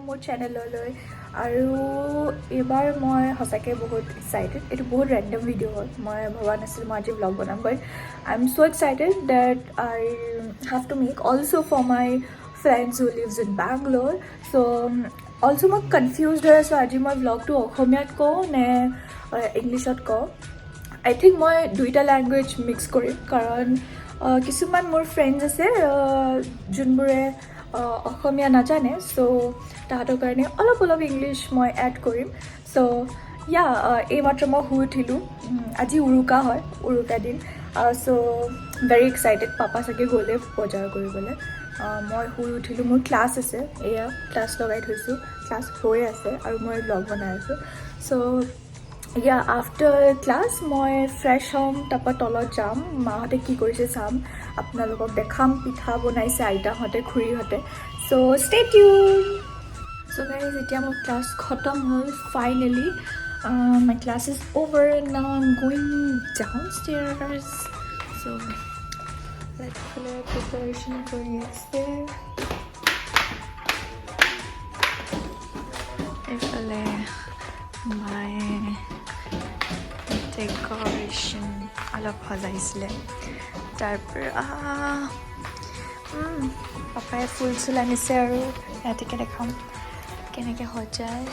মোৰ চেনেললৈ আৰু এবাৰ মই সঁচাকৈ বহুত এক্সাইটেড এইটো বহুত ৰেণ্ডম ভিডিঅ' হয় মই ভবা নাছিলোঁ মই আজি ব্লগ বনাম but I am so' excited that I have to make also' for my friends who lives in Bangalore so' also' মই কনফিউজড হৈ আছোঁ আজি মই ব্লগটো অসমীয়াত কওঁ নে ইংলিছত কওঁ আই থিংক মই দুইটা লেংগুৱেজ মিক্স কৰিম কাৰণ কিছুমান মোৰ ফ্ৰেণ্ডছ আছে যোনবোৰে অসমীয়া নাজানে চ' তাহাঁতৰ কাৰণে অলপ ইংলিছ মই এড কৰিম চ' ইয়া এইমাত্ৰ মই শুই উঠিলোঁ আজি উৰুকা হয় উৰুকা দিন চ' ভেৰি এক্সাইটেড পাপা চাগে গ'লে বজাৰ কৰিবলৈ মই শুই উঠিলোঁ মোৰ ক্লাছ আছে এয়া ক্লাছ লগাই থৈছোঁ ক্লাছ হৈ আছে আৰু মই ব্লগ বনাই আছোঁ চ' ইয়া আফটাৰ ক্লাছ মই ফ্ৰেছ হ'ম তাৰপৰা তলত যাম মাহঁতে কি কৰিছে চাম আপোনালোকক দেখাম পিঠা বনাইছে আইতাহঁতে খুৰীহঁতে so' stay tune so' guys এতিয়া মোৰ ক্লাছ খতম হ'ল finally my class is over now I am going downstairs so' এইফালে প্ৰিপাৰেশ্যন কৰি আছে এইফালে মায়ে ডেক'ৰেশ্যন অলপ সজাইছিলে তাৰপৰা পাপাই ফুল চুল আনিছে আৰু ৰাতিকৈ দেখাম কেনেকৈ সজায়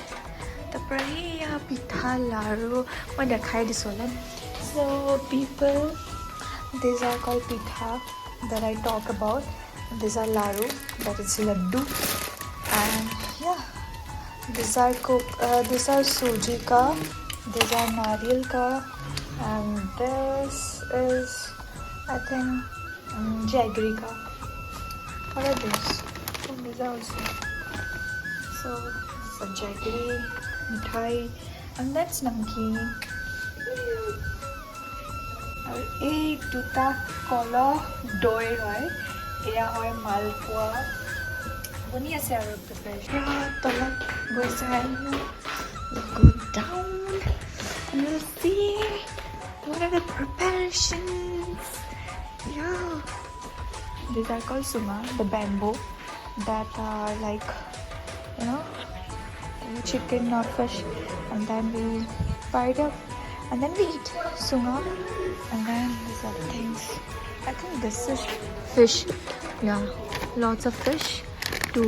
তাৰপৰা সেয়া পিঠা লাড়ু মই দেখাই দিছোঁ অলপ চ' পিপল দিজ আৰ কল পিঠা that I talk about these are laru that is laddu and yeah these are suji ka these are nariyal ka and this is I think jaggery ka what are these these are also so jaggery mithai and that's namkeen আৰু এই দুটা কলহ দৈ হয় এয়া হয় মালপোৱা বনি আছে আৰু প্ৰিপাৰেশ্যন তলত গৈছে go down and we'll see what are the preparations yeah these are called suma the bamboo that are like you know chicken or fish and then we fry it up and then we eat sunga and then these are things I think this is fish yeah lots of fish to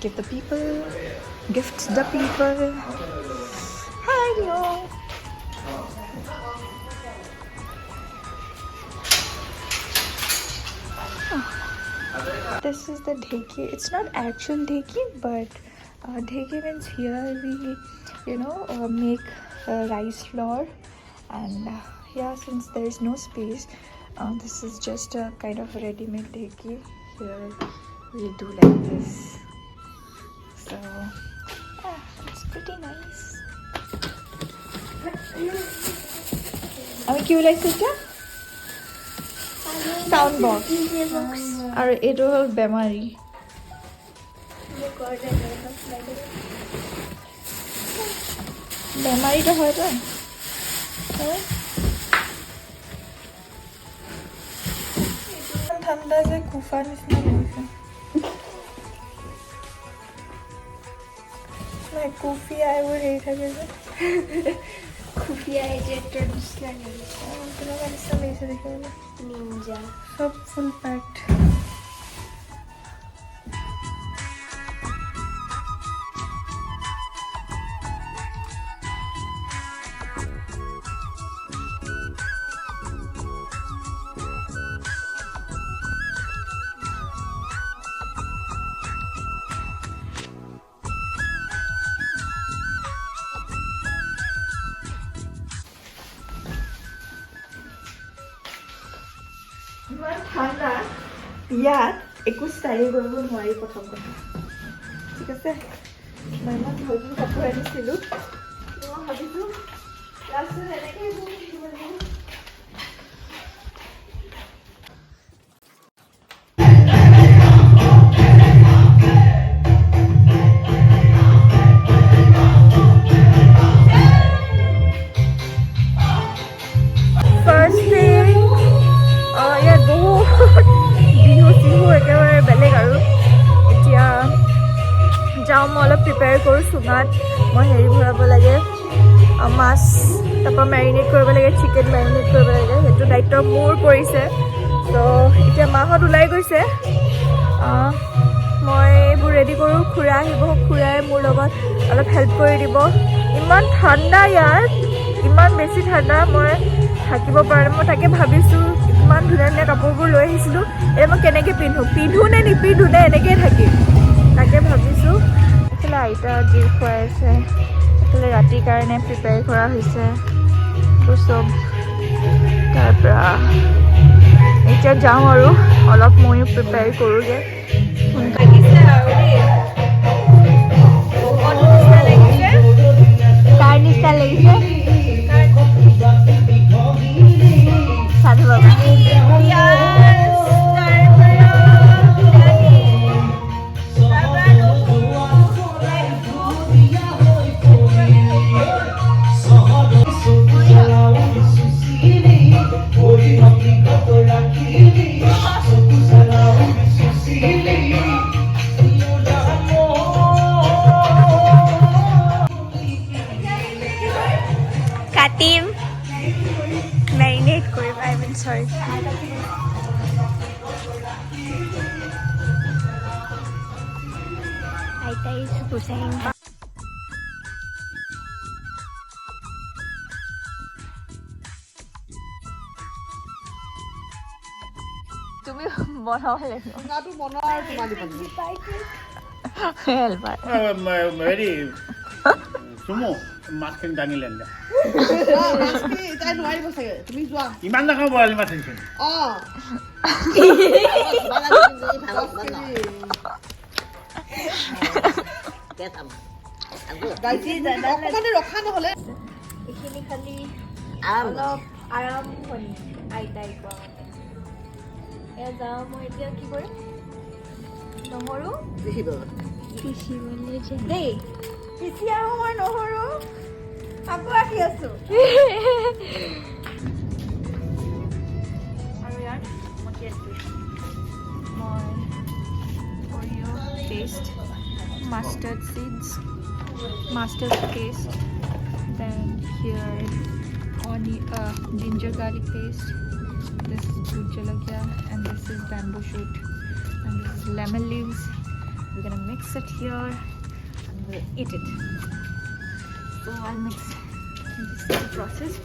give the people gifts the people hello this is the dheki it's not actual dheki but dheki means here we you know make rice flour and yeah since there is no space this is just a kind of ready-made dheki here we do like this so yeah it's pretty nice আমি কি ওলাইছে এতিয়া sound box আৰু এইটো হ'ল বেমাৰী বেমাৰীটো হয় তো ঠাণ্ডা যে কুফা নিচিনা লাগিছে নাই কুফিয়া এইবোৰ হেৰি থাকে যে খুফিয়া এজেন্টৰ নিচিনা লাগিছে তেনেকুৱা নিচিনা লাগিছে দেখিবলৈ নিনজা সব ফুল পেকড ইমান ঠাণ্ডা ইয়াত একো ষ্টাইল কৰিব নোৱাৰি প্ৰথম কথা ঠিক আছে মই ইমান ভাল ভাল কাপোৰ আনিছিলোঁ মই ভাবিছোঁ লাষ্টত এনেকৈ যাওঁ মই অলপ প্ৰিপেয়াৰ কৰোঁ চুঙাত মই হেৰি ভৰাব লাগে মাছ তাৰপৰা মেৰিনেট কৰিব লাগে চিকেন মেৰিনেট কৰিব লাগে সেইটো দায়িত্ব মোৰ পৰিছে ত' এতিয়া মাহঁত ওলাই গৈছে মই এইবোৰ ৰেডি কৰোঁ খুৰা আহিব খুৰাই মোৰ লগত অলপ হেল্প কৰি দিব ইমান ঠাণ্ডা ইয়াত ইমান বেছি ঠাণ্ডা মই থাকিব পৰা নাই মই তাকে ভাবিছোঁ ইমান ধুনীয়া ধুনীয়া কাপোৰবোৰ লৈ আহিছিলোঁ এতিয়া মই কেনেকৈ পিন্ধো নে নিপিন্ধো নে এনেকৈয়ে থাকিম তাকে ভাবিছোঁ এইফালে আইতা জুই খুৱাই আছে এইফালে ৰাতিৰ কাৰণে প্ৰিপেয়াৰ কৰা হৈছে এইবোৰ চব তাৰপৰা এতিয়া যাওঁ আৰু অলপ ময়ো প্ৰিপেয়াৰ কৰোঁগৈ লাগিছে আৰু দেই কাৰ নিচিনা লাগিছে সাধু বাবা কাটিম মেৰিনেট কৰিম আই মিন চৰি আইতাই গুচাইম তুমি বনাব লাগিব হেৰি চুমু মাছখিনি দাঙিলেন দে ইমান ডাঙৰ বৰালি মাছ আহিছে এইখিনি খালি অলপ আৰম্ভণি আইতাই কোৱা মতে এয়া যাওঁ মই এতিয়া কি কৰিম নহৰু পিচিবলৈ যে দেই পিচি আহোঁ মই নহৰু আকৌ আহি আছোঁ আৰু ইয়াত মই সৰিয়হ paste mustard seeds mustard paste then here ginger garlic paste this is blue jalapeno and this is bamboo shoot and this is lemon leaves we're gonna mix it here and we'll eat it so I'll mix this is the process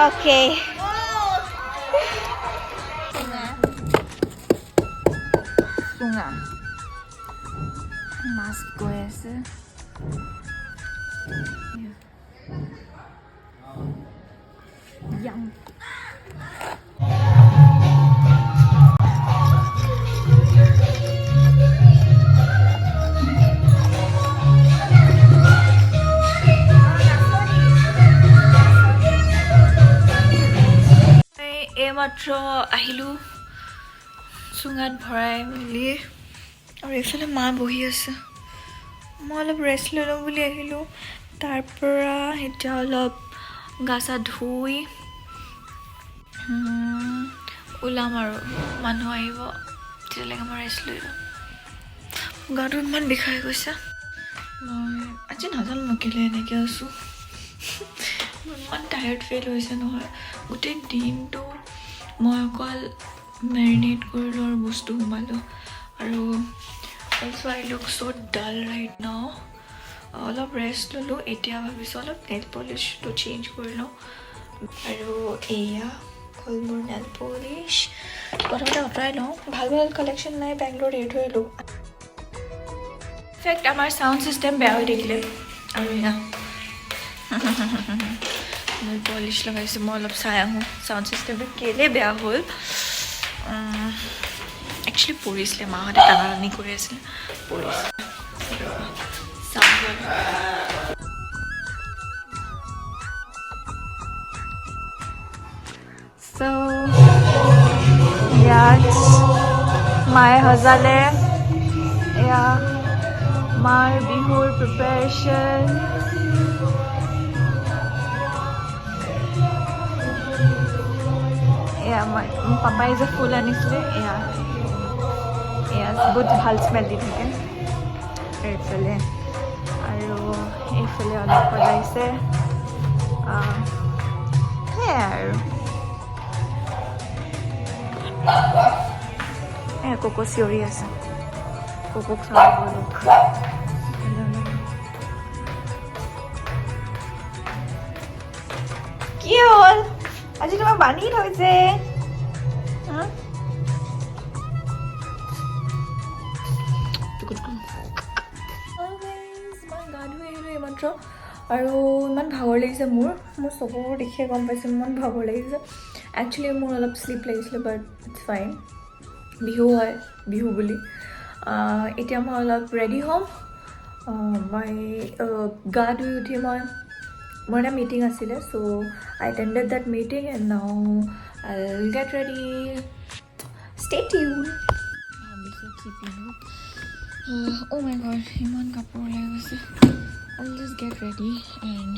okay sunga mas goi ase yum মাত্ৰ আহিলোঁ চুঙাত ভৰাই মেলি আৰু এইফালে মা বহি আছে মই অলপ ৰেষ্ট লৈ লওঁ বুলি আহিলোঁ তাৰপৰা এতিয়া অলপ গা চা ধুই ওলাম আৰু মানুহ আহিব তেতিয়ালৈকে মই ৰেষ্ট লৈ লওঁ গাটো ইমান বিষাই গৈছে মই আজি নাজানো মই কেলৈ এনেকৈ আছোঁ ইমান টায়াৰ্ড ফিল হৈছে নহয় গোটেই দিনটো মই অকল মেৰিনেট কৰিলোঁ আৰু বস্তু সোমালোঁ আৰু অলছ আই লুক চ' ডাল ৰাইট নাও অলপ ৰেষ্ট ল'লোঁ এতিয়া ভাবিছোঁ অলপ নেল পলিচটো চেঞ্জ কৰি লওঁ আৰু এয়া হ'ল মোৰ নেল পলিচ প্ৰথমতে আঁতৰাই লওঁ ভাল ভাল কালেকশ্যন নাই বেংগলোৰত এৰি থৈ আহিলোঁ ইনফেক্ট আমাৰ চাউণ্ড ছিষ্টেম বেয়া হৈ থাকিলে আৰু এয়া নেল পলিচ লগাইছোঁ মই অলপ চাই আহোঁ চাউণ্ড ছিষ্টেমটো কেলৈ বেয়া হ'ল একচুৱেলি পৰিছিলে মাহঁতে টানাটানি কৰি আছিলে পৰিছিলে So, ইয়াত মায়ে সজালে এয়া মাৰ বিহুৰ প্ৰিপাৰেশ্যন এয়া মই পাপাই যে ফুল আনিছিলে এয়া এয়া বহুত ভাল স্মেল দি থাকে এইফালে আৰু এইফালে অলপ সজাইছে সেয়াই আৰু কোকো চিঞৰি আছে কোকক চাব কি হ'ল আজি তোমাক বান্ধি থৈছে গা ধুই আহিলোঁ এইমাত্ৰ আৰু ইমান ভাগৰ লাগিছে মোৰ চকুবোৰ দেখিয়ে গম পাইছোঁ ইমান ভাগৰ লাগিছে একচুৱেলি মোৰ অলপ শ্লিপ লাগিছিলে বাট ইটছ ফাইন বিহু হয় বিহু বুলি এতিয়া মই অলপ ৰেডি হ'ম মই গা ধুই উঠি মই মোৰ এটা মিটিং আছিলে so' I attended that meeting and now I will get ready stay tune ভাবিছোঁ কি পিন্ধো অ' মাই গড ইমান কাপোৰ ওলাই গৈছে I will just get ready and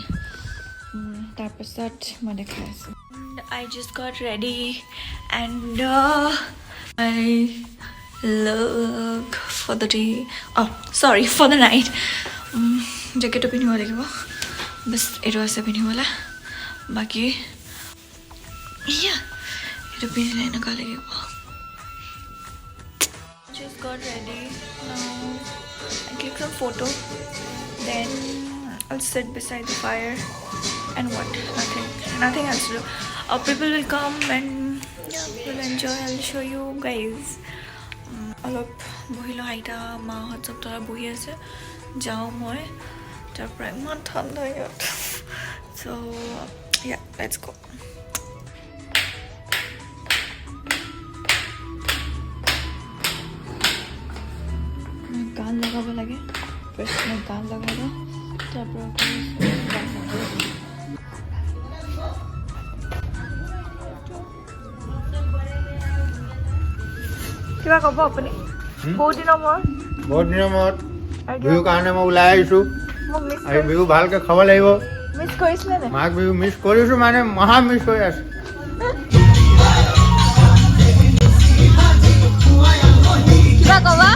তাৰপাছত মই দেখাই আছোঁ I just got ready and I look for the day for the night jacket pinnibo lagibo bas etu ase pinnibola baki yeah etu pinile enaka lagibo just got ready now I click some photo then I'll sit beside the fire and what nothing else to do people will come and yeah, we'll enjoy I'll show you guys অলপ বহিলোঁ আইতা মাহঁত চব তলত বহি আছে যাওঁ মই তাৰ পৰা ইমান ঠাণ্ডা ইয়াত চ' yeah let's go গান লগাব লাগে ফাৰ্ষ্ট মই গান লগালোঁ তাৰ পৰা কিবা ক'ব আপুনি বহুত দিনৰ মূৰত বিহুৰ কাৰণে মই ওলাই আহিছোঁ আৰু বিহু ভালকৈ খাব লাগিব মিছ কৰিছিলে নে মাঘ বিহু মিছ কৰিছোঁ মানে মহা মিছ হৈ আছে কিবা ক'বা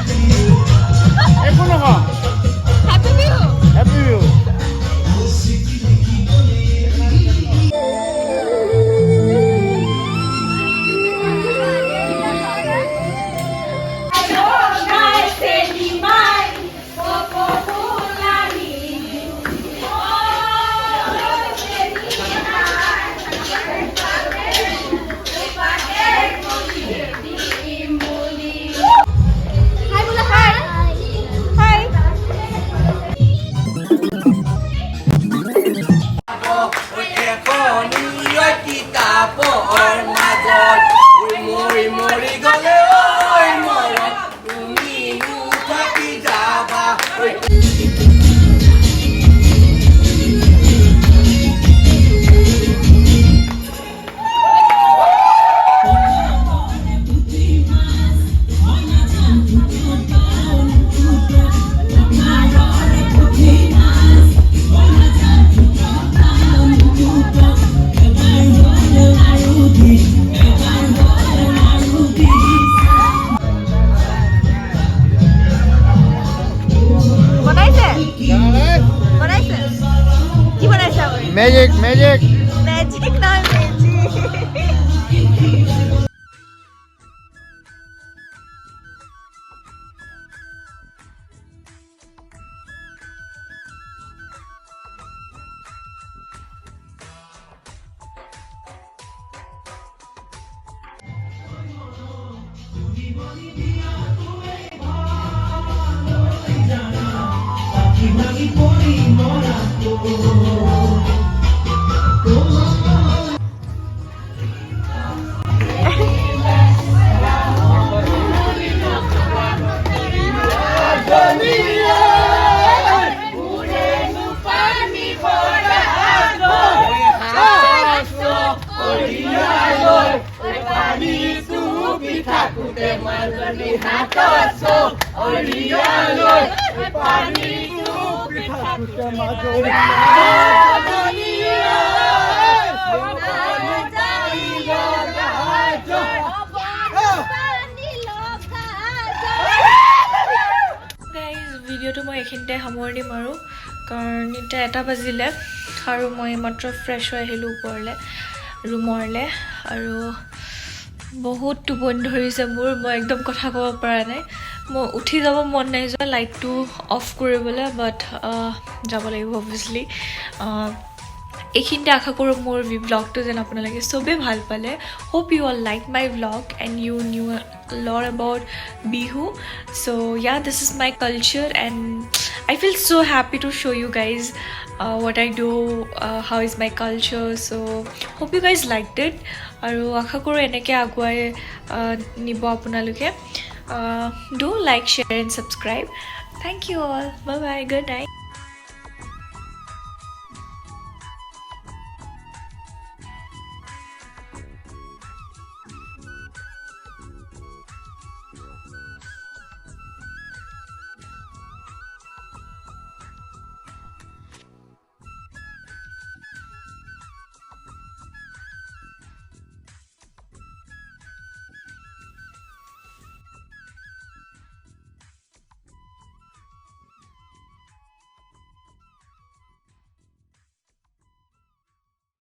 একো নকওঁ হেপী বিহু হেপী বিহু ভিডিঅ'টো মই এইখিনিতে সামৰণি মাৰোঁ কাৰণ এতিয়া 1 বাজিলে আৰু মই মাত্ৰ ফ্ৰেছ হৈ আহিলোঁ ওপৰলৈ ৰুমৰলৈ আৰু বহুত টোপনি ধৰিছে মোৰ মই একদম কথা ক'ব পৰা নাই মই উঠি যাব মন নাই যোৱা লাইটটো অফ কৰিবলৈ বাট যাব লাগিব অবভিয়াছলি এইখিনিতে আশা কৰোঁ মোৰ ব্লগটো যেন আপোনালোকে চবেই ভাল পালে hope you all like my blog and you knew lot about Bihu. So yeah, this is my culture and I feel so happy to show you guys what I do, how is my culture. So hope you guys liked it aru akha koru eneke aguai nibo apunaluke do like, share and subscribe. Thank you all. Bye bye. Good night.